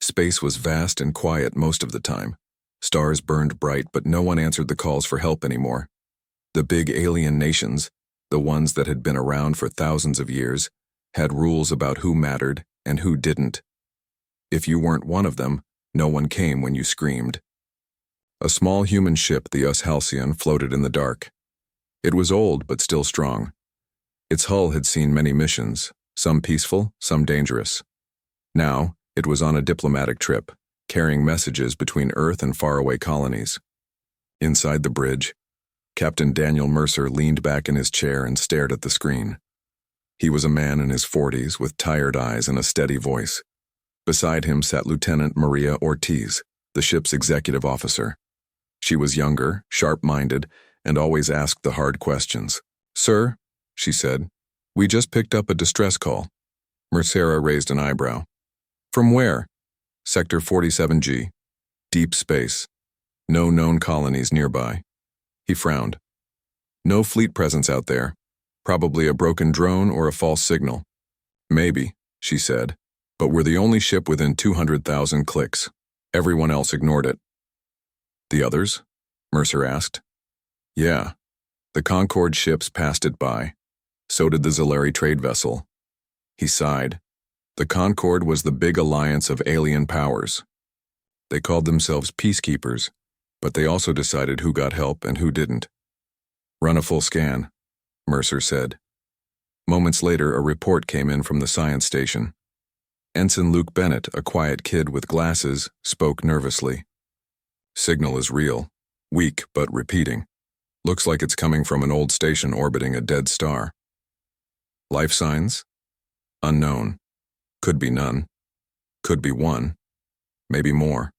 Space was vast and quiet most of the time. Stars burned bright, but no one answered the calls for help anymore. The big alien nations, the ones that had been around for thousands of years, had rules about who mattered and who didn't. If you weren't one of them, no one came when you screamed. A small human ship, the Halcyon, floated in the dark. It was old but still strong. Its hull had seen many missions, some peaceful, some dangerous. Now, it was on a diplomatic trip, carrying messages between Earth and faraway colonies. Inside the bridge, Captain Daniel Mercer leaned back in his chair and stared at the screen. He was a man in his 40s with tired eyes and a steady voice. Beside him sat Lieutenant Maria Ortiz, the ship's executive officer. She was younger, sharp-minded, and always asked the hard questions. "Sir," she said, "we just picked up a distress call." Mercer raised an eyebrow. "From where?" "Sector 47G. Deep space. No known colonies nearby." He frowned. "No fleet presence out there. Probably a broken drone or a false signal." "Maybe," she said, "but we're the only ship within 200,000 clicks. Everyone else ignored it." "The others?" Mercer asked. "Yeah. The Concorde ships passed it by. So did the Zolari trade vessel." He sighed. The Concorde was the big alliance of alien powers. They called themselves peacekeepers, but they also decided who got help and who didn't. "Run a full scan," Mercer said. Moments later, a report came in from the science station. Ensign Luke Bennett, a quiet kid with glasses, spoke nervously. "Signal is real. Weak, but repeating. Looks like it's coming from an old station orbiting a dead star." "Life signs?" "Unknown. Could be none. Could be one. Maybe more."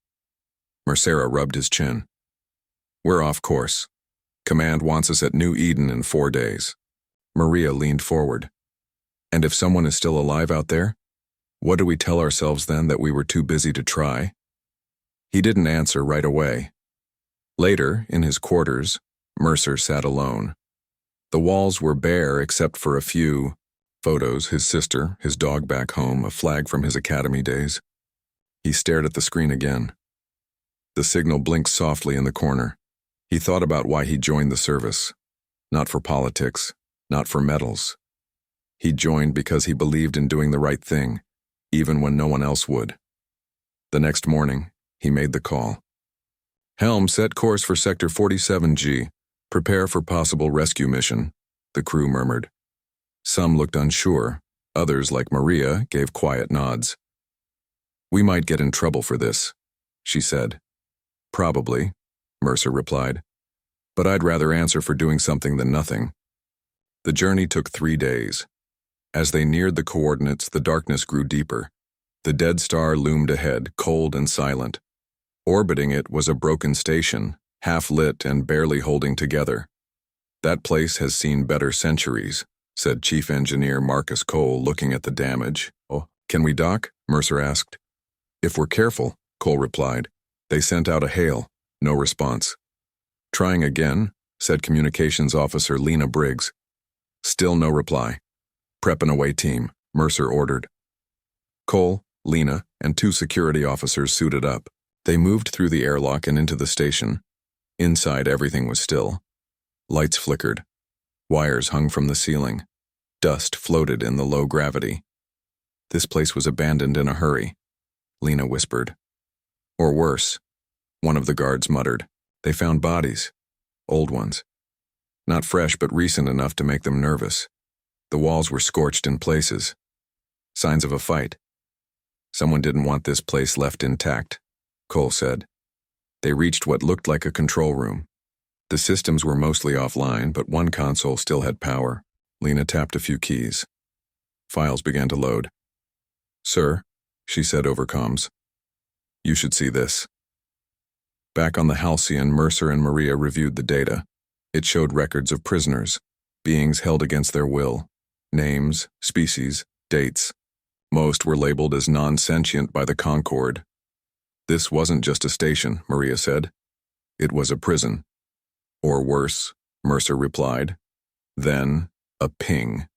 Mercer rubbed his chin. "We're off course. Command wants us at New Eden in 4 days." Maria leaned forward. "And if someone is still alive out there? What do we tell ourselves then, that we were too busy to try?" He didn't answer right away. Later, in his quarters, Mercer sat alone. The walls were bare except for a few photos, his sister, his dog back home, a flag from his academy days. He stared at the screen again. The signal blinked softly in the corner. He thought about why he joined the service. Not for politics, not for medals. He joined because he believed in doing the right thing, even when no one else would. The next morning, he made the call. "Helm, set course for Sector 47G. Prepare for possible rescue mission," the crew murmured. Some looked unsure. Others, like Maria, gave quiet nods. "We might get in trouble for this," she said. "Probably," Mercer replied. "But I'd rather answer for doing something than nothing." The journey took 3 days. As they neared the coordinates, the darkness grew deeper. The dead star loomed ahead, cold and silent. Orbiting it was a broken station, half-lit and barely holding together. "That place has seen better centuries," said Chief Engineer Marcus Cole, looking at the damage. "Oh, can we dock?" Mercer asked. "If we're careful," Cole replied. They sent out a hail. No response. "Trying again," said Communications Officer Lena Briggs. Still no reply. "Prep an away team," Mercer ordered. Cole, Lena, and 2 security officers suited up. They moved through the airlock and into the station. Inside, everything was still. Lights flickered. Wires hung from the ceiling. Dust floated in the low gravity. "This place was abandoned in a hurry," Lena whispered. "Or worse," one of the guards muttered. "They found bodies. Old ones. Not fresh, but recent enough to make them nervous. The walls were scorched in places. Signs of a fight. Someone didn't want this place left intact," Cole said. They reached what looked like a control room. The systems were mostly offline, but one console still had power. Lena tapped a few keys. Files began to load. "Sir," she said over comms. "You should see this." Back on the Halcyon, Mercer and Maria reviewed the data. It showed records of prisoners, beings held against their will, names, species, dates. Most were labeled as non-sentient by the Concorde. "This wasn't just a station," Maria said. "It was a prison." "Or worse," Mercer replied. Then, a ping.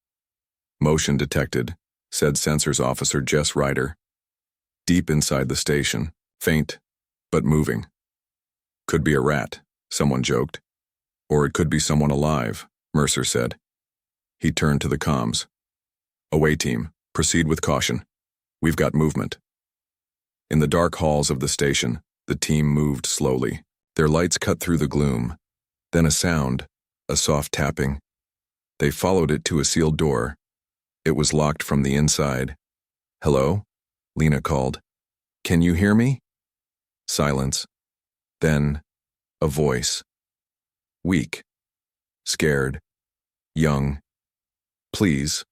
"Motion detected," said Sensors Officer Jess Ryder. deep inside the station, faint, but moving. Could be a rat, someone joked. Or it could be someone alive, Mercer said. He turned to the comms. Away team, proceed with caution. We've got movement. In the dark halls of the station, the team moved slowly. Their lights cut through the gloom. Then a sound, a soft tapping. They followed it to a sealed door. It was locked from the inside. Hello? Lena called. Can you hear me? Silence. Then, a voice. Weak. Scared. Young. Please.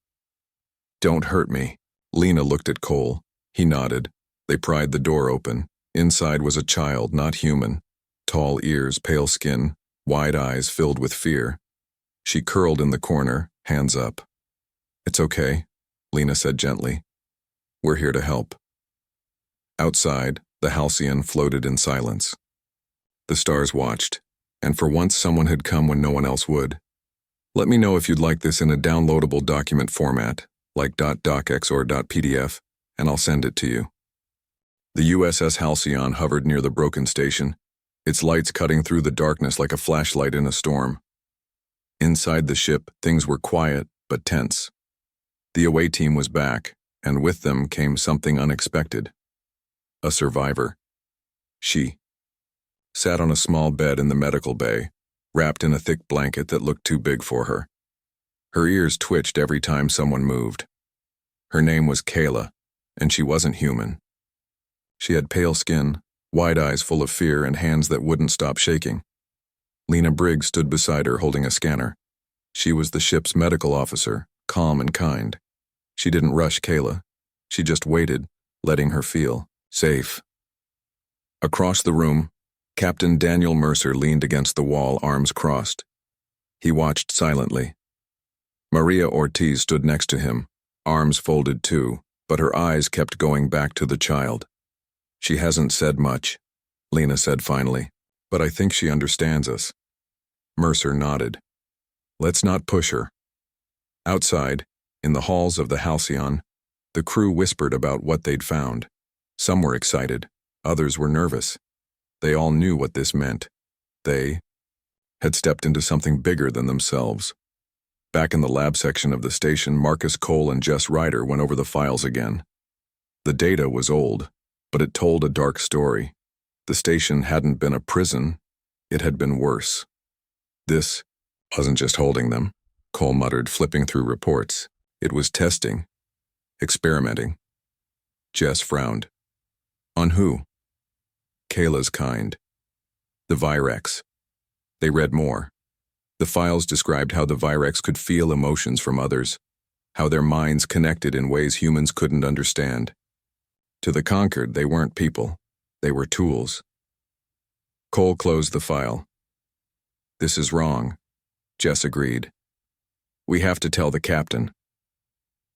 Don't hurt me. Lena looked at Cole. He nodded. They pried the door open. Inside was a child, not human. Tall ears, pale skin, wide eyes filled with fear. She curled in the corner, hands up. It's okay, Lena said gently. We're here to help. Outside, the Halcyon floated in silence. The stars watched, and for once someone had come when no one else would. Let me know if you'd like this in a downloadable document format, like .docx or .pdf, and I'll send it to you. The USS Halcyon hovered near the broken station, its lights cutting through the darkness like a flashlight in a storm. Inside the ship, things were quiet but tense. The away team was back, and with them came something unexpected. A survivor. She sat on a small bed in the medical bay, wrapped in a thick blanket that looked too big for her. Her ears twitched every time someone moved. Her name was Kayla, and she wasn't human. She had pale skin, wide eyes full of fear, and hands that wouldn't stop shaking. Lena Briggs stood beside her holding a scanner. She was the ship's medical officer, calm and kind. She didn't rush Kayla. She just waited, letting her feel safe. Across the room, Captain Daniel Mercer leaned against the wall, arms crossed. He watched silently. Maria Ortiz stood next to him, arms folded too, but her eyes kept going back to the child. She hasn't said much, Lena said finally, but I think she understands us. Mercer nodded. Let's not push her. Outside, in the halls of the Halcyon, the crew whispered about what they'd found. Some were excited, others were nervous. They all knew what this meant. They had stepped into something bigger than themselves. Back in the lab section of the station, Marcus Cole and Jess Ryder went over the files again. The data was old, but it told a dark story. The station hadn't been a prison, it had been worse. This wasn't just holding them, Cole muttered, flipping through reports. It was testing, experimenting. Jess frowned. On who? Kayla's kind. The Virex. They read more. The files described how the Virex could feel emotions from others, how their minds connected in ways humans couldn't understand. To the conquered, they weren't people. They were tools. Cole closed the file. This is wrong, Jess agreed. We have to tell the captain.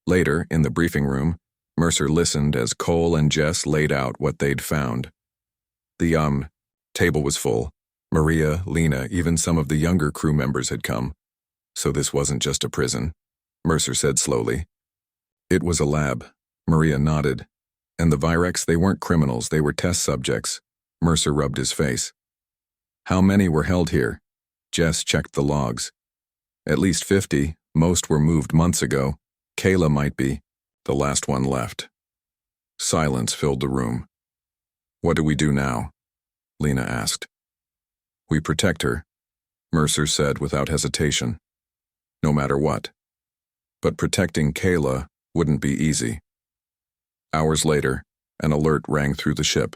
Later, in the briefing room, Mercer listened as Cole and Jess laid out what they'd found. The table was full. Maria, Lena, even some of the younger crew members had come. So this wasn't just a prison, Mercer said slowly. It was a lab. Maria nodded. And the Virex, they weren't criminals, they were test subjects. Mercer rubbed his face. How many were held here? Jess checked the logs. At least 50, most were moved months ago. Kayla might be. The last one left. Silence filled the room. What do we do now? Lena asked. We protect her, Mercer said without hesitation. No matter what. But protecting Kayla wouldn't be easy. Hours later, an alert rang through the ship.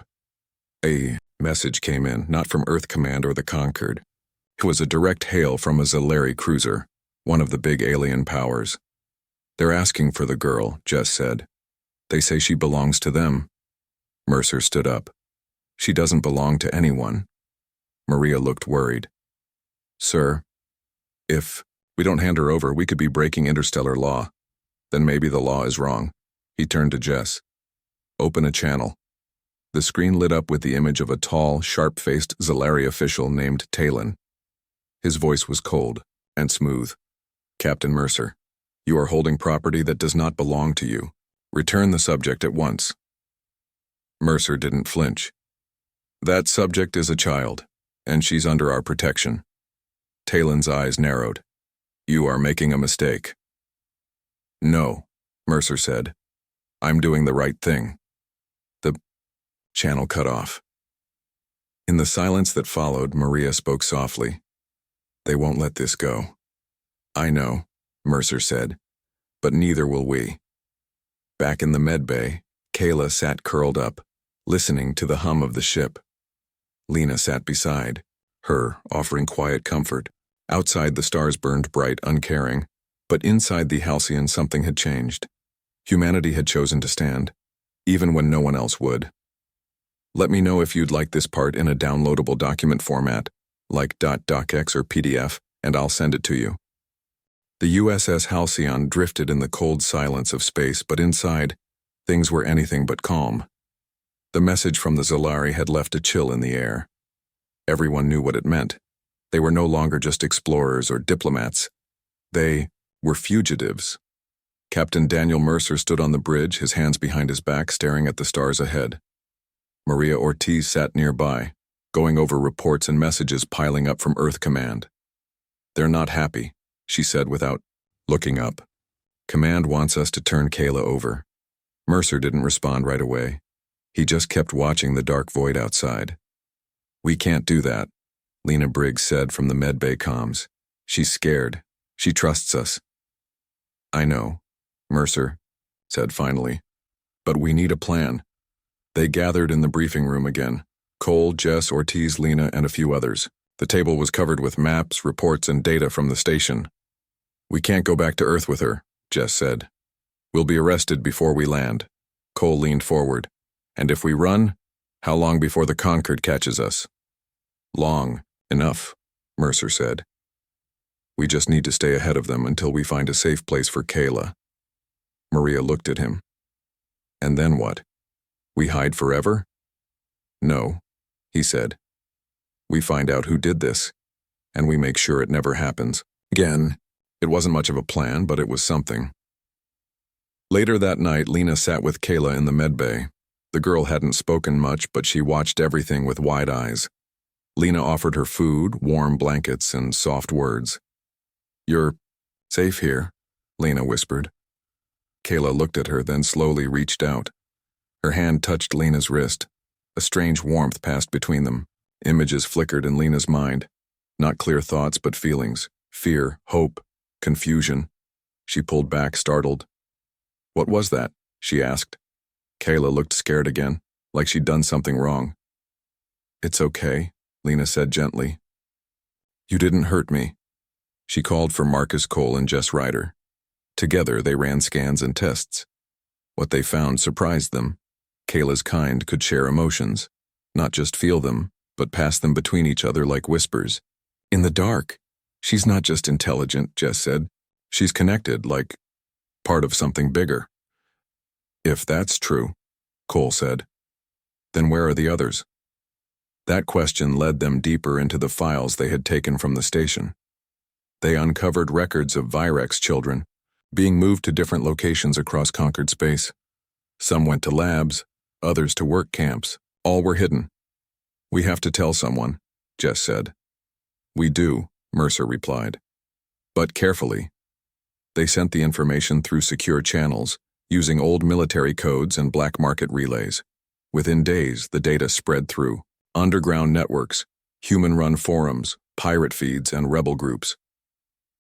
A message came in, not from Earth Command or the Conquered. It was a direct hail from a Zellari cruiser, one of the big alien powers. They're asking for the girl, Jess said. They say she belongs to them. Mercer stood up. She doesn't belong to anyone. Maria looked worried. Sir, if we don't hand her over, we could be breaking interstellar law. Then maybe the law is wrong. He turned to Jess. Open a channel. The screen lit up with the image of a tall, sharp-faced Zellari official named Talon. His voice was cold and smooth. Captain Mercer, you are holding property that does not belong to you. Return the subject at once. Mercer didn't flinch. That subject is a child, and she's under our protection. Talon's eyes narrowed. You are making a mistake. No, Mercer said. I'm doing the right thing. The channel cut off. In the silence that followed, Maria spoke softly. They won't let this go. I know, Mercer said, but neither will we. Back in the medbay, Kayla sat curled up, listening to the hum of the ship. Lena sat beside her, offering quiet comfort. Outside, the stars burned bright, uncaring, but inside the Halcyon something had changed. Humanity had chosen to stand, even when no one else would. Let me know if you'd like this part in a downloadable document format, like .docx or PDF, and I'll send it to you. The USS Halcyon drifted in the cold silence of space, but inside, things were anything but calm. The message from the Zalari had left a chill in the air. Everyone knew what it meant. They were no longer just explorers or diplomats. They were fugitives. Captain Daniel Mercer stood on the bridge, his hands behind his back, staring at the stars ahead. Maria Ortiz sat nearby, going over reports and messages piling up from Earth Command. They're not happy, she said without looking up. Command wants us to turn Kayla over. Mercer didn't respond right away. He just kept watching the dark void outside. We can't do that, Lena Briggs said from the medbay comms. She's scared. She trusts us. I know, Mercer said finally. But we need a plan. They gathered in the briefing room again. Cole, Jess, Ortiz, Lena, and a few others. The table was covered with maps, reports, and data from the station. We can't go back to Earth with her, Jess said. We'll be arrested before we land. Cole leaned forward. And if we run, how long before the Concord catches us? Long enough, Mercer said. We just need to stay ahead of them until we find a safe place for Kayla. Maria looked at him. And then what? We hide forever? No, he said. We find out who did this, and we make sure it never happens. Again, it wasn't much of a plan, but it was something. Later that night, Lena sat with Kayla in the medbay. The girl hadn't spoken much, but she watched everything with wide eyes. Lena offered her food, warm blankets, and soft words. You're safe here, Lena whispered. Kayla looked at her, then slowly reached out. Her hand touched Lena's wrist. A strange warmth passed between them. Images flickered in Lena's mind. Not clear thoughts, but feelings. Fear, hope, confusion. She pulled back, startled. What was that? She asked. Kayla looked scared again, like she'd done something wrong. It's okay, Lena said gently. You didn't hurt me. She called for Marcus Cole and Jess Ryder. Together, they ran scans and tests. What they found surprised them. Kayla's kind could share emotions, not just feel them, but pass them between each other like whispers. In the dark. She's not just intelligent, Jess said. She's connected, like part of something bigger. If that's true, Cole said, then where are the others? That question led them deeper into the files they had taken from the station. They uncovered records of Virex children, being moved to different locations across conquered space. Some went to labs, others to work camps. All were hidden. We have to tell someone, Jess said. We do, Mercer replied. But carefully. They sent the information through secure channels, using old military codes and black market relays. Within days, the data spread through underground networks, human-run forums, pirate feeds, and rebel groups.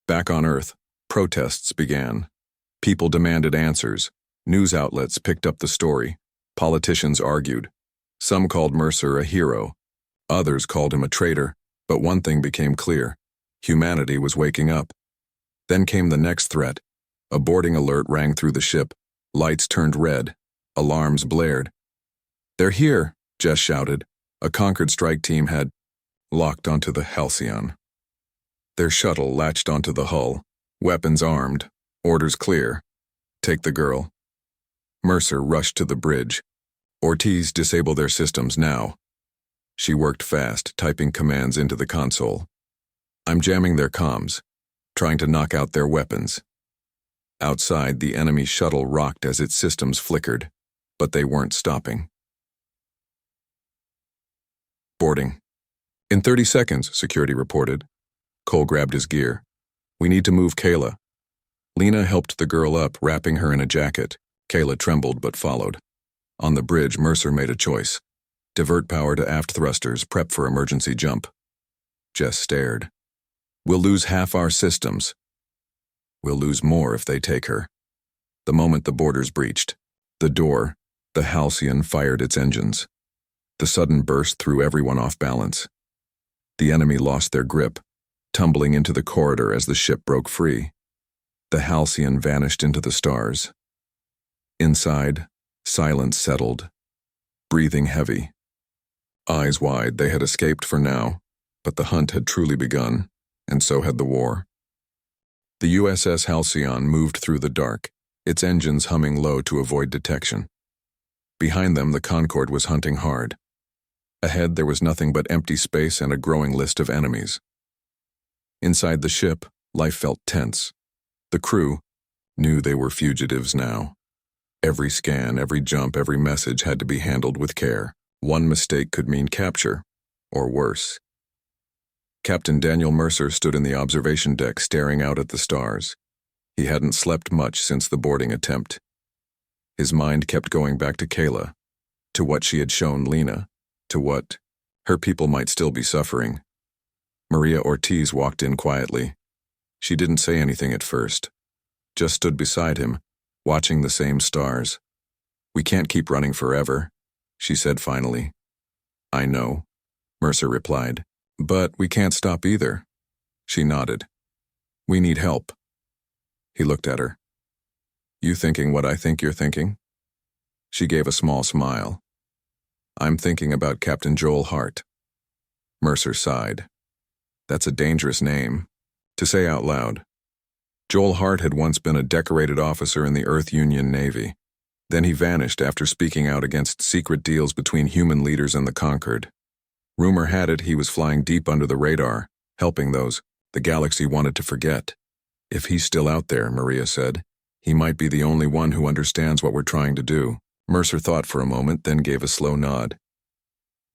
Back on Earth, protests began. People demanded answers. News outlets picked up the story. Politicians argued. Some called Mercer a hero. Others called him a traitor. But one thing became clear. Humanity was waking up. Then came the next threat. A boarding alert rang through the ship. Lights turned red. Alarms blared. They're here, Jess shouted. A Concord strike team had locked onto the Halcyon. Their shuttle latched onto the hull. Weapons armed. Orders clear. Take the girl. Mercer rushed to the bridge. Ortiz, disable their systems now. She worked fast, typing commands into the console. I'm jamming their comms, trying to knock out their weapons. Outside, the enemy shuttle rocked as its systems flickered, but they weren't stopping. Boarding. In 30 seconds, security reported. Cole grabbed his gear. We need to move Kayla. Lena helped the girl up, wrapping her in a jacket. Kayla trembled but followed. On the bridge, Mercer made a choice. Divert power to aft thrusters, prep for emergency jump. Jess stared. We'll lose half our systems. We'll lose more if they take her. The moment the borders breached, the Halcyon fired its engines. The sudden burst threw everyone off balance. The enemy lost their grip, tumbling into the corridor as the ship broke free. The Halcyon vanished into the stars. Inside, silence settled, breathing heavy. Eyes wide, they had escaped for now, but the hunt had truly begun, and so had the war. The USS Halcyon moved through the dark, its engines humming low to avoid detection. Behind them, the Concorde was hunting hard. Ahead, there was nothing but empty space and a growing list of enemies. Inside the ship, life felt tense. The crew knew they were fugitives now. Every scan, every jump, every message had to be handled with care. One mistake could mean capture, or worse. Captain Daniel Mercer stood in the observation deck staring out at the stars. He hadn't slept much since the boarding attempt. His mind kept going back to Kayla, to what she had shown Lena, to what her people might still be suffering. Maria Ortiz walked in quietly. She didn't say anything at first, just stood beside him, watching the same stars. We can't keep running forever, she said finally. I know, Mercer replied. But we can't stop either. She nodded. We need help. He looked at her. You thinking what I think you're thinking? She gave a small smile. I'm thinking about Captain Joel Hart. Mercer sighed. That's a dangerous name to say out loud. Joel Hart had once been a decorated officer in the Earth Union Navy. Then he vanished after speaking out against secret deals between human leaders and the Conquered. Rumor had it he was flying deep under the radar, helping those the galaxy wanted to forget. If he's still out there, Maria said, he might be the only one who understands what we're trying to do. Mercer thought for a moment, then gave a slow nod.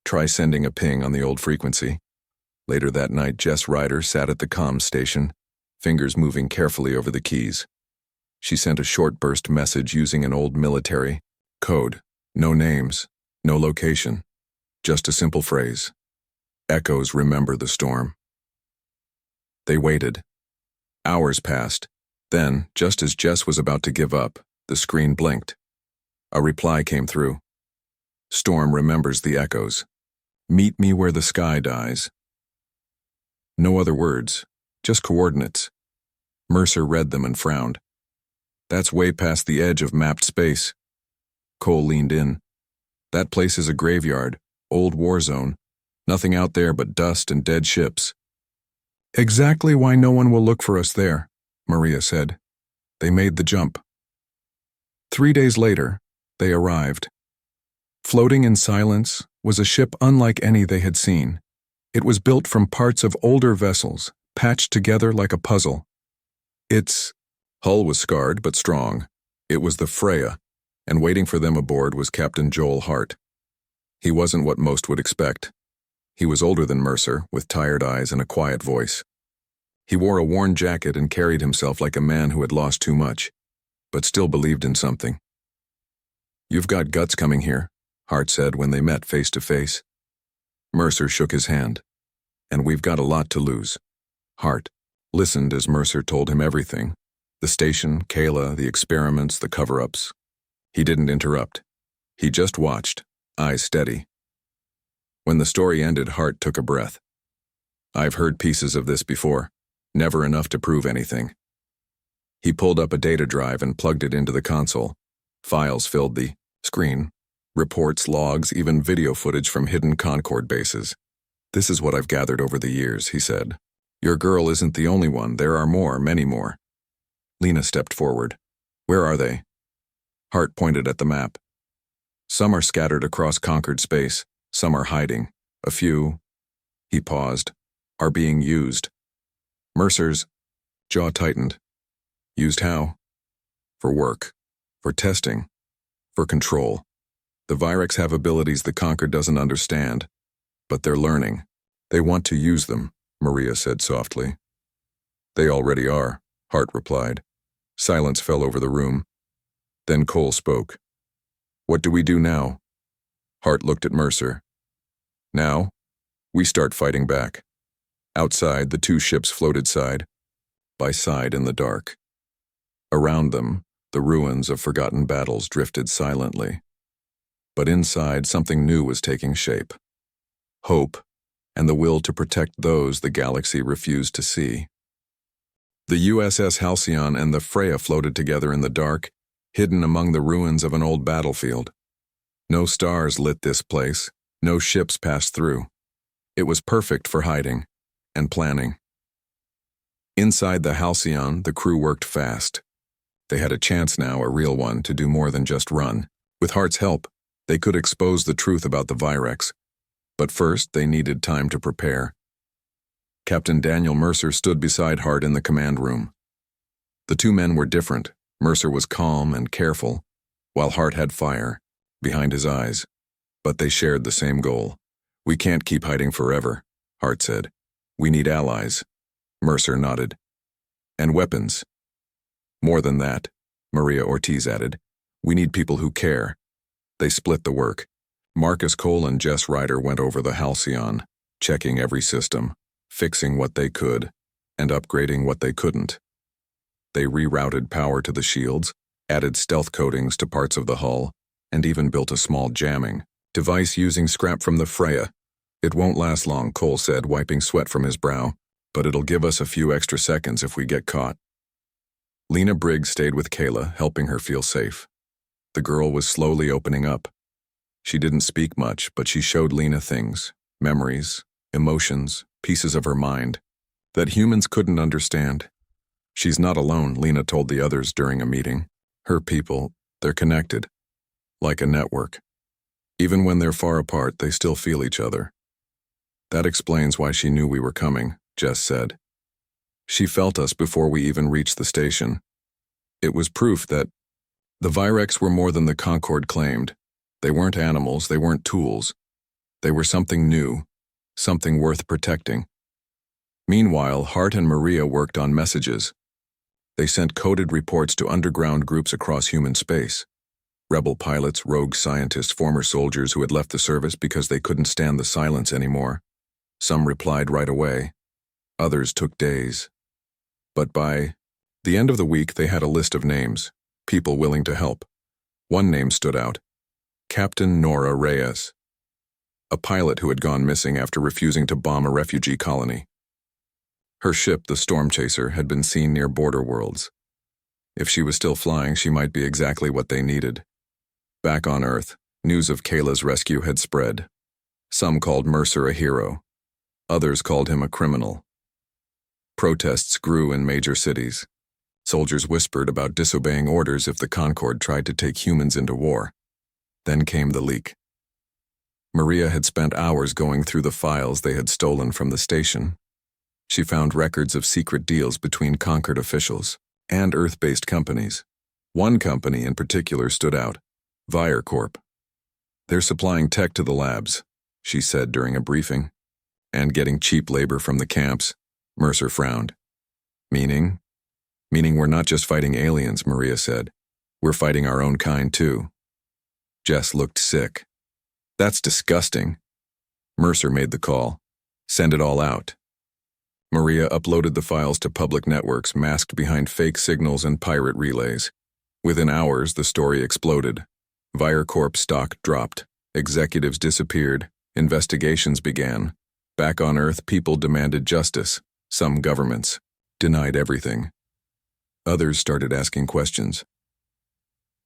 Try sending a ping on the old frequency. Later that night, Jess Ryder sat at the comms station, fingers moving carefully over the keys. She sent a short burst message using an old military code. No names, no location. Just a simple phrase. Echoes remember the storm. They waited. Hours passed. Then, just as Jess was about to give up, the screen blinked. A reply came through. Storm remembers the echoes. Meet me where the sky dies. No other words, just coordinates. Mercer read them and frowned. That's way past the edge of mapped space. Cole leaned in. That place is a graveyard. Old war zone. Nothing out there but dust and dead ships. Exactly why no one will look for us there, Maria said. They made the jump. 3 days later, they arrived. Floating in silence was a ship unlike any they had seen. It was built from parts of older vessels, patched together like a puzzle. Its hull was scarred but strong. It was the Freya, and waiting for them aboard was Captain Joel Hart. He wasn't what most would expect. He was older than Mercer, with tired eyes and a quiet voice. He wore a worn jacket and carried himself like a man who had lost too much, but still believed in something. You've got guts coming here, Hart said when they met face to face. Mercer shook his hand. And we've got a lot to lose. Hart listened as Mercer told him everything. The station, Kayla, the experiments, the cover-ups. He didn't interrupt. He just watched, eyes steady. When the story ended, Hart took a breath. I've heard pieces of this before, never enough to prove anything. He pulled up a data drive and plugged it into the console. Files filled the screen. Reports, logs, even video footage from hidden Concorde bases. This is what I've gathered over the years, he said. Your girl isn't the only one. There are more, many more. Lena stepped forward. Where are they? Hart pointed at the map. Some are scattered across conquered space. Some are hiding. A few, he paused, are being used. Mercer's jaw tightened. Used how? For work. For testing. For control. The Virex have abilities the Conquered doesn't understand. But they're learning. They want to use them, Maria said softly. They already are, Hart replied. Silence fell over the room. Then Cole spoke. What do we do now? Hart looked at Mercer. Now, we start fighting back. Outside, the two ships floated side by side in the dark. Around them, the ruins of forgotten battles drifted silently. But inside, something new was taking shape. Hope, and the will to protect those the galaxy refused to see. The USS Halcyon and the Freya floated together in the dark, hidden among the ruins of an old battlefield. No stars lit this place, no ships passed through. It was perfect for hiding and planning. Inside the Halcyon, the crew worked fast. They had a chance now, a real one, to do more than just run. With Hart's help, they could expose the truth about the Virex. But first, they needed time to prepare. Captain Daniel Mercer stood beside Hart in the command room. The two men were different. Mercer was calm and careful, while Hart had fire behind his eyes. But they shared the same goal. We can't keep hiding forever, Hart said. We need allies. Mercer nodded. And weapons. More than that, Maria Ortiz added. We need people who care. They split the work. Marcus Cole and Jess Ryder went over the Halcyon, checking every system, fixing what they could, and upgrading what they couldn't. They rerouted power to the shields, added stealth coatings to parts of the hull, and even built a small jamming device using scrap from the Freya. It won't last long, Cole said, wiping sweat from his brow, but it'll give us a few extra seconds if we get caught. Lena Briggs stayed with Kayla, helping her feel safe. The girl was slowly opening up. She didn't speak much, but she showed Lena things, memories, emotions, pieces of her mind, that humans couldn't understand. She's not alone, Lena told the others during a meeting. Her people, they're connected, like a network. Even when they're far apart, they still feel each other. That explains why she knew we were coming, Jess said. She felt us before we even reached the station. It was proof that the Virex were more than the Concorde claimed. They weren't animals, they weren't tools. They were something new, something worth protecting. Meanwhile, Hart and Maria worked on messages. They sent coded reports to underground groups across human space. Rebel pilots, rogue scientists, former soldiers who had left the service because they couldn't stand the silence anymore. Some replied right away. Others took days. But by the end of the week, they had a list of names, people willing to help. One name stood out. Captain Nora Reyes, a pilot who had gone missing after refusing to bomb a refugee colony. Her ship, the Storm Chaser, had been seen near border worlds. If she was still flying, she might be exactly what they needed. Back on Earth, news of Kayla's rescue had spread. Some called Mercer a hero. Others called him a criminal. Protests grew in major cities. Soldiers whispered about disobeying orders if the Concorde tried to take humans into war. Then came the leak. Maria had spent hours going through the files they had stolen from the station. She found records of secret deals between Concord officials and Earth-based companies. One company in particular stood out, VireCorp. They're supplying tech to the labs, she said during a briefing, and getting cheap labor from the camps. Mercer frowned. Meaning we're not just fighting aliens, Maria said. We're fighting our own kind too. Jess looked sick. That's disgusting. Mercer made the call. Send it all out. Maria uploaded the files to public networks masked behind fake signals and pirate relays. Within hours, the story exploded. VireCorp stock dropped. Executives disappeared. Investigations began. Back on Earth, people demanded justice. Some governments denied everything. Others started asking questions.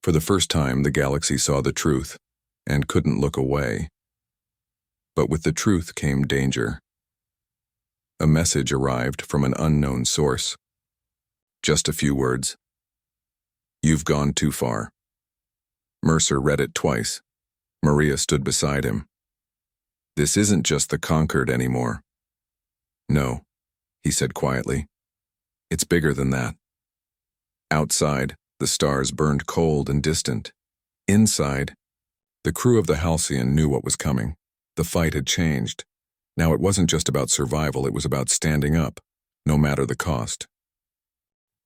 For the first time, the galaxy saw the truth and couldn't look away. But with the truth came danger. A message arrived from an unknown source. Just a few words. You've gone too far. Mercer read it twice. Maria stood beside him. This isn't just the Concord anymore. No, he said quietly. It's bigger than that. Outside, the stars burned cold and distant. Inside, the crew of the Halcyon knew what was coming. The fight had changed. Now it wasn't just about survival, it was about standing up, no matter the cost.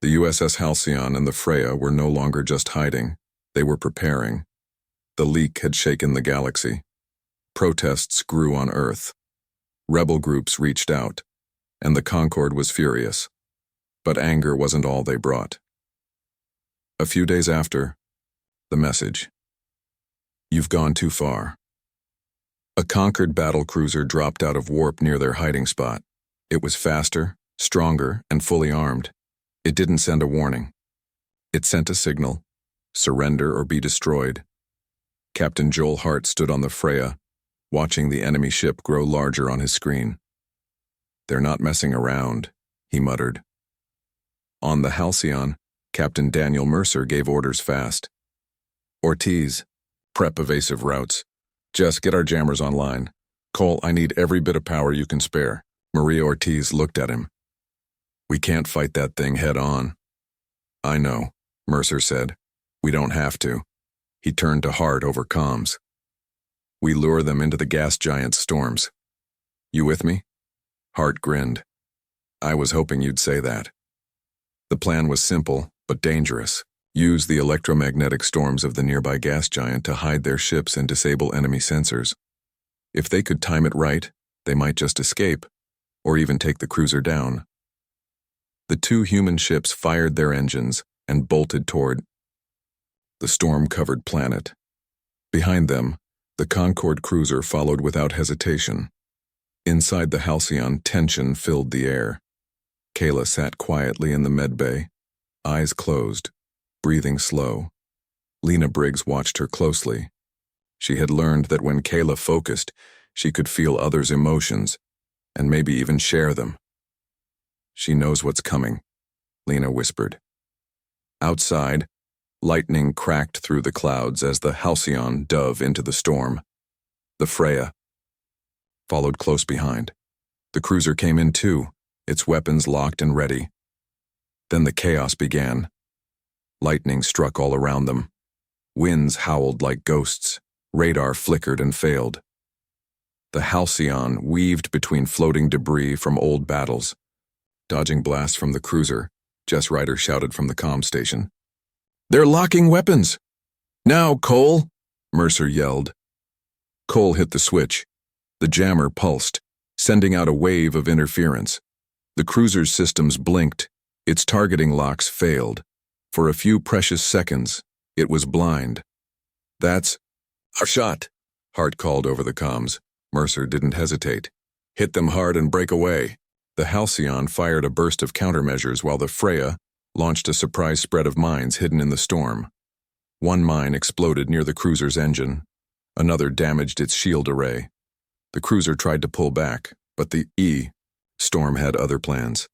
The USS Halcyon and the Freya were no longer just hiding, they were preparing. The leak had shaken the galaxy. Protests grew on Earth. Rebel groups reached out, and the Concord was furious. But anger wasn't all they brought. A few days after, the message. You've gone too far. A Concord battle cruiser dropped out of warp near their hiding spot. It was faster, stronger, and fully armed. It didn't send a warning. It sent a signal: surrender or be destroyed. Captain Joel Hart stood on the Freya, watching the enemy ship grow larger on his screen. They're not messing around, he muttered. On the Halcyon, Captain Daniel Mercer gave orders fast. Ortiz, prep evasive routes. Jess, get our jammers online. Cole, I need every bit of power you can spare. Maria Ortiz looked at him. We can't fight that thing head on. I know, Mercer said. We don't have to. He turned to Hart over comms. We lure them into the gas giant's storms. You with me? Hart grinned. I was hoping you'd say that. The plan was simple, but dangerous. Use the electromagnetic storms of the nearby gas giant to hide their ships and disable enemy sensors. If they could time it right, they might just escape, or even take the cruiser down. The two human ships fired their engines and bolted toward the storm-covered planet. Behind them, the Concord cruiser followed without hesitation. Inside the Halcyon, tension filled the air. Kayla sat quietly in the medbay, eyes closed, breathing slow. Lena Briggs watched her closely. She had learned that when Kayla focused, she could feel others' emotions, and maybe even share them. She knows what's coming, Lena whispered. Outside, lightning cracked through the clouds as the Halcyon dove into the storm. The Freya followed close behind. The cruiser came in too, its weapons locked and ready. Then the chaos began. Lightning struck all around them. Winds howled like ghosts. Radar flickered and failed. The Halcyon weaved between floating debris from old battles. Dodging blasts from the cruiser, Jess Ryder shouted from the comm station. They're locking weapons! Now, Cole! Mercer yelled. Cole hit the switch. The jammer pulsed, sending out a wave of interference. The cruiser's systems blinked. Its targeting locks failed. For a few precious seconds, it was blind. That's our shot, Hart called over the comms. Mercer didn't hesitate. Hit them hard and break away. The Halcyon fired a burst of countermeasures while the Freya launched a surprise spread of mines hidden in the storm. One mine exploded near the cruiser's engine. Another damaged its shield array. The cruiser tried to pull back, but the storm had other plans.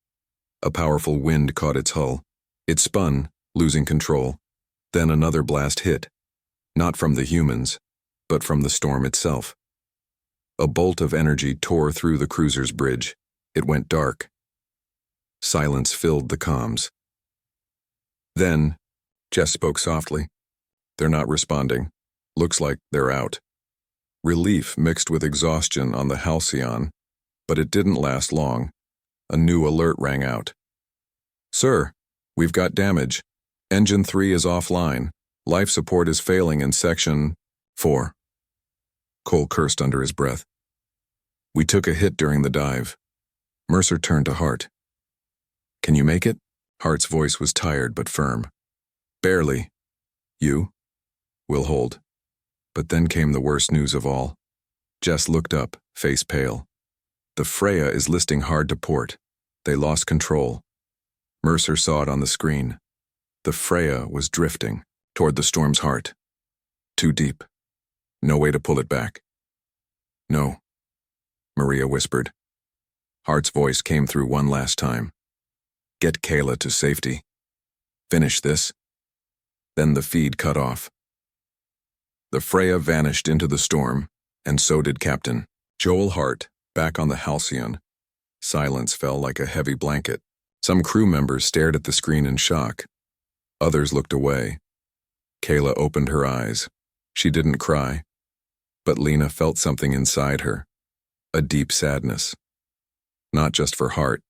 A powerful wind caught its hull. It spun, losing control. Then another blast hit. Not from the humans, but from the storm itself. A bolt of energy tore through the cruiser's bridge. It went dark. Silence filled the comms. Then, Jess spoke softly. They're not responding. Looks like they're out. Relief mixed with exhaustion on the Halcyon, but it didn't last long. A new alert rang out. Sir, we've got damage. Engine 3 is offline. Life support is failing in Section 4. Cole cursed under his breath. We took a hit during the dive. Mercer turned to Hart. Can you make it? Hart's voice was tired but firm. Barely. You? We'll hold. But then came the worst news of all. Jess looked up, face pale. The Freya is listing hard to port. They lost control. Mercer saw it on the screen. The Freya was drifting toward the storm's heart. Too deep. No way to pull it back. No, Maria whispered. Hart's voice came through one last time. Get Kayla to safety. Finish this. Then the feed cut off. The Freya vanished into the storm, and so did Captain Joel Hart, back on the Halcyon. Silence fell like a heavy blanket. Some crew members stared at the screen in shock. Others looked away. Kayla opened her eyes. She didn't cry, but Lena felt something inside her. a deep sadness. Not just for Hart,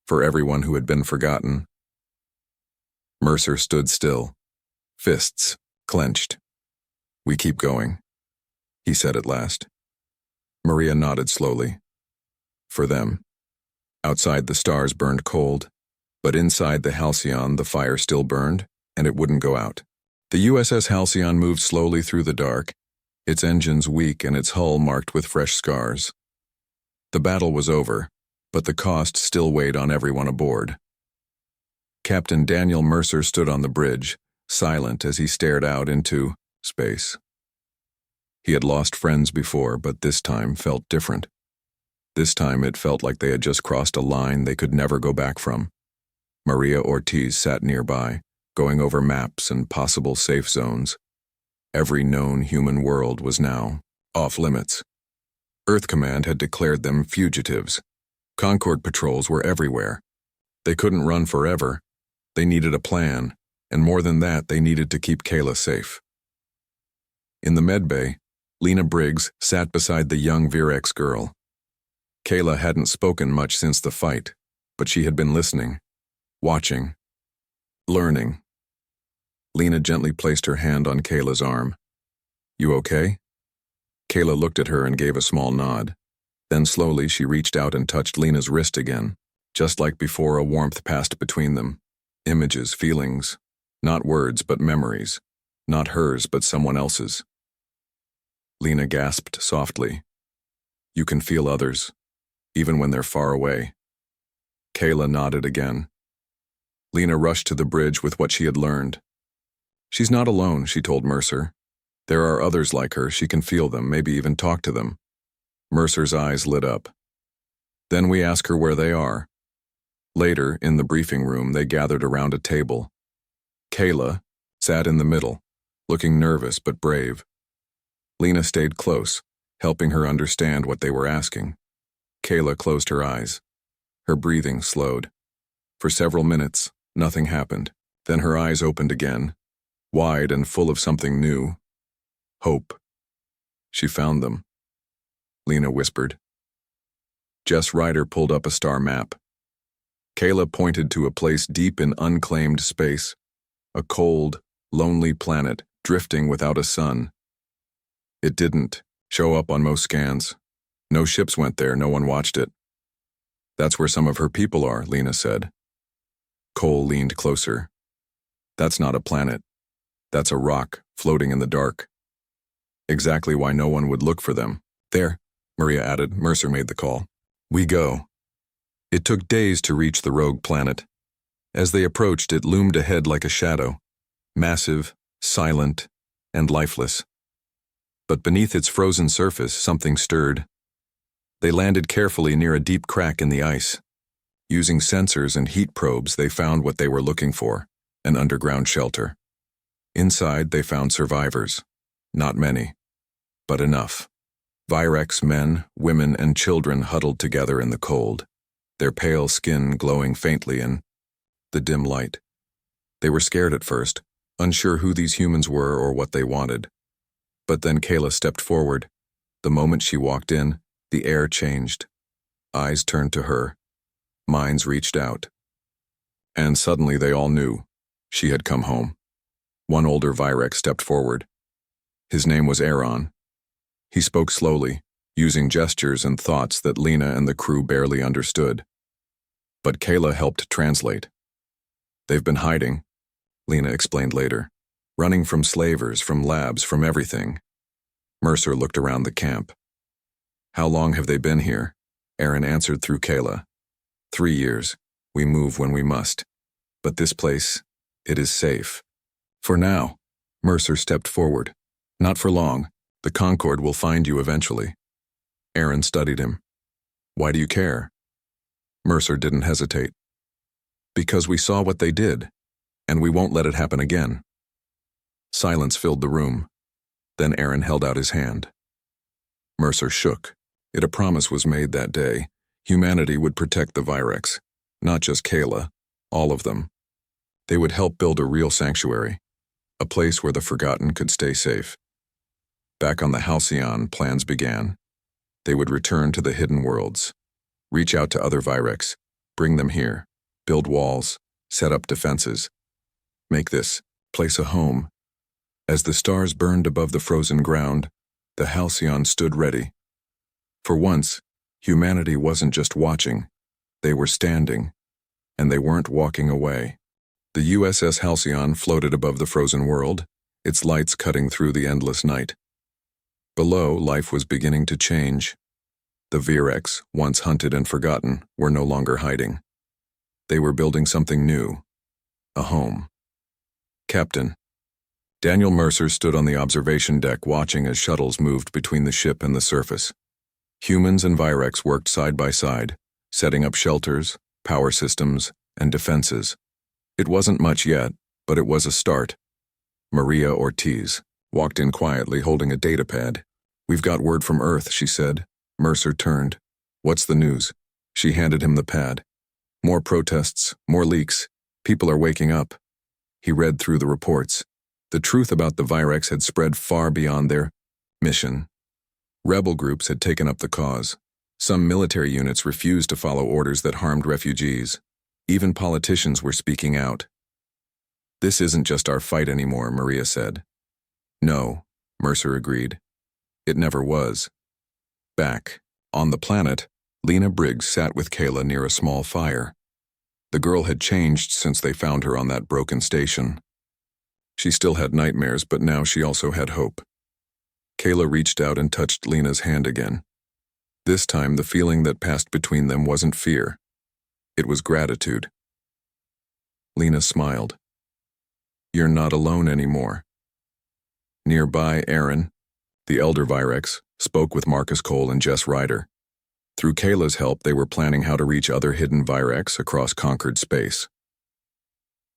for everyone who had been forgotten. Mercer stood still, fists clenched. "We keep going," he said at last. Maria nodded slowly. For them. Outside the stars burned cold, but inside the Halcyon the fire still burned, and it wouldn't go out. The USS Halcyon moved slowly through the dark, its engines weak and its hull marked with fresh scars. The battle was over, but the cost still weighed on everyone aboard. Captain Daniel Mercer stood on the bridge, silent as he stared out into space. He had lost friends before, but this time felt different. This time it felt like they had just crossed a line they could never go back from. Maria Ortiz sat nearby, going over maps and possible safe zones. Every known human world was now off limits. Earth Command had declared them fugitives. Concord patrols were everywhere. They couldn't run forever. They needed a plan, and more than that, they needed to keep Kayla safe. In the medbay, Lena Briggs sat beside the young Virex girl. Kayla hadn't spoken much since the fight, but she had been listening, watching, learning. Lena gently placed her hand on Kayla's arm. "You okay?" Kayla looked at her and gave a small nod. Then slowly she reached out and touched Lena's wrist again. Just like before, a warmth passed between them. Images, feelings, not words but memories. Not hers but someone else's. Lena gasped softly. "You can feel others, even when they're far away." Kayla nodded again. Lena rushed to the bridge with what she had learned. "She's not alone," she told Mercer. "There are others like her, she can feel them, maybe even talk to them." Mercer's eyes lit up. "Then we ask her where they are." Later, in the briefing room, they gathered around a table. Kayla sat in the middle, looking nervous but brave. Lena stayed close, helping her understand what they were asking. Kayla closed her eyes. Her breathing slowed. For several minutes, nothing happened. Then her eyes opened again, wide and full of something new. Hope. She found them, Lena whispered. Jess Ryder pulled up a star map. Kayla pointed to a place deep in unclaimed space, a cold, lonely planet drifting without a sun. It didn't show up on most scans. No ships went there, no one watched it. "That's where some of her people are," Lena said. Cole leaned closer. "That's not a planet. That's a rock floating in the dark. Exactly why no one would look for them." "There," Maria added. Mercer made the call. "We go." It took days to reach the rogue planet. As they approached, it loomed ahead like a shadow, massive, silent, and lifeless. But beneath its frozen surface, something stirred. They landed carefully near a deep crack in the ice. Using sensors and heat probes, they found what they were looking for, an underground shelter. Inside, they found survivors. Not many, but enough. Virex men, women, and children huddled together in the cold, their pale skin glowing faintly in the dim light. They were scared at first, unsure who these humans were or what they wanted. But then Kayla stepped forward. The moment she walked in, the air changed. Eyes turned to her. Minds reached out. And suddenly they all knew. She had come home. One older Virex stepped forward. His name was Aaron. He spoke slowly, using gestures and thoughts that Lena and the crew barely understood. But Kayla helped translate. "They've been hiding," Lena explained later. "Running from slavers, from labs, from everything." Mercer looked around the camp. "How long have they been here?" Aaron answered through Kayla. 3 years. We move when we must. But this place, it is safe. For now." Mercer stepped forward. "Not for long. The Concorde will find you eventually." Aaron studied him. "Why do you care?" Mercer didn't hesitate. "Because we saw what they did, and we won't let it happen again." Silence filled the room. Then Aaron held out his hand. Mercer shook. A promise was made that day. Humanity would protect the Virex, not just Kayla, all of them. They would help build a real sanctuary, a place where the forgotten could stay safe. Back on the Halcyon, plans began. They would return to the hidden worlds, reach out to other Virex, bring them here, build walls, set up defenses, make this place a home. As the stars burned above the frozen ground, the Halcyon stood ready. For once, humanity wasn't just watching, they were standing, and they weren't walking away. The USS Halcyon floated above the frozen world, its lights cutting through the endless night. Below, life was beginning to change. The Virex, once hunted and forgotten, were no longer hiding. They were building something new, a home. Captain. Daniel Mercer stood on the observation deck watching as shuttles moved between the ship and the surface. Humans and Virex worked side by side, setting up shelters, power systems, and defenses. It wasn't much yet, but it was a start. Maria Ortiz walked in quietly holding a datapad. "We've got word from Earth," she said. Mercer turned. "What's the news?" She handed him the pad. "More protests, more leaks. People are waking up." He read through the reports. The truth about the Virex had spread far beyond their mission. Rebel groups had taken up the cause. Some military units refused to follow orders that harmed refugees. Even politicians were speaking out. "This isn't just our fight anymore," Maria said. "No," Mercer agreed. "It never was." Back, on the planet, Lena Briggs sat with Kayla near a small fire. The girl had changed since they found her on that broken station. She still had nightmares, but now she also had hope. Kayla reached out and touched Lena's hand again. This time, the feeling that passed between them wasn't fear. It was gratitude. Lena smiled. "You're not alone anymore." Nearby, Aaron, the elder Virex, spoke with Marcus Cole and Jess Ryder. Through Kayla's help, they were planning how to reach other hidden Virex across conquered space.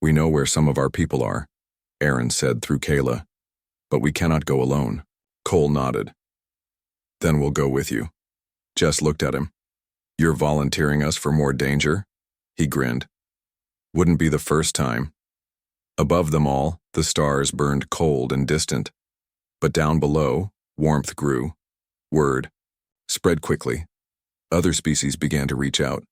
"We know where some of our people are," Aaron said through Kayla. "But we cannot go alone." Cole nodded. "Then we'll go with you." Jess looked at him. "You're volunteering us for more danger?" He grinned. "Wouldn't be the first time." Above them all, the stars burned cold and distant. But down below, warmth grew. Word spread quickly. Other species began to reach out.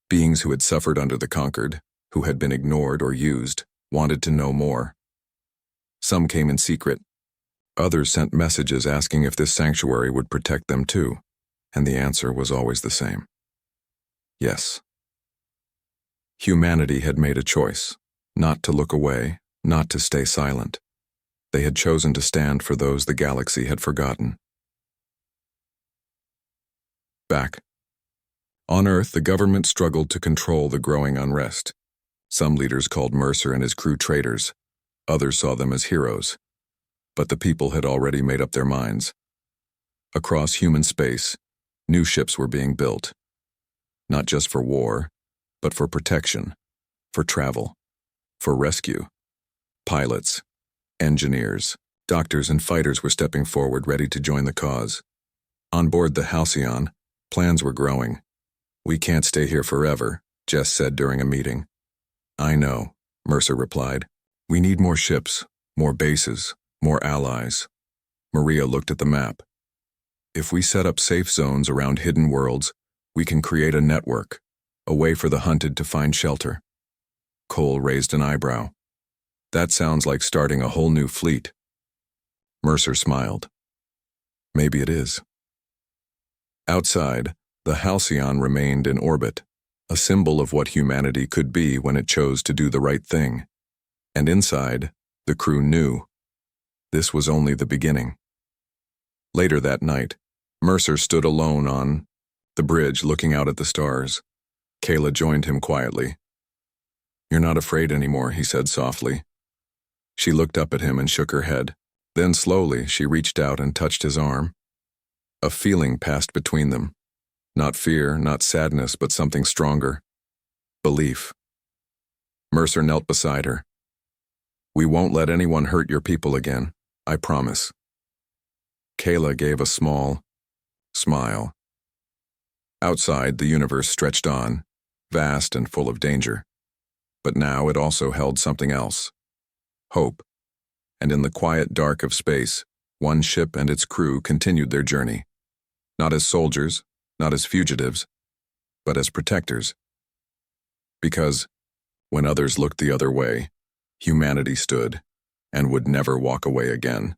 Beings who had suffered under the conquered, who had been ignored or used, wanted to know more. Some came in secret. Others sent messages asking if this sanctuary would protect them too, and the answer was always the same. Yes. Humanity had made a choice, not to look away, not to stay silent. They had chosen to stand for those the galaxy had forgotten. Back. On Earth, the government struggled to control the growing unrest. Some leaders called Mercer and his crew traitors. Others saw them as heroes. But the people had already made up their minds. Across human space, new ships were being built. Not just for war, but for protection, for travel, for rescue. Pilots, engineers, doctors, and fighters were stepping forward, ready to join the cause. On board the Halcyon, plans were growing. "We can't stay here forever," Jess said during a meeting. "I know," Mercer replied. "We need more ships, more bases, more allies." Maria looked at the map. "If we set up safe zones around hidden worlds, we can create a network, a way for the hunted to find shelter." Cole raised an eyebrow. "That sounds like starting a whole new fleet." Mercer smiled. "Maybe it is." Outside, the Halcyon remained in orbit, a symbol of what humanity could be when it chose to do the right thing. And inside, the crew knew. This was only the beginning. Later that night, Mercer stood alone on the bridge looking out at the stars. Kayla joined him quietly. "You're not afraid anymore," he said softly. She looked up at him and shook her head. Then slowly, she reached out and touched his arm. A feeling passed between them. Not fear, not sadness, but something stronger. Belief. Mercer knelt beside her. "We won't let anyone hurt your people again, I promise." Kayla gave a small smile. Outside, the universe stretched on, vast and full of danger. But now it also held something else. Hope. And in the quiet dark of space, one ship and its crew continued their journey. Not as soldiers, not as fugitives, but as protectors. Because, when others looked the other way, humanity stood and would never walk away again.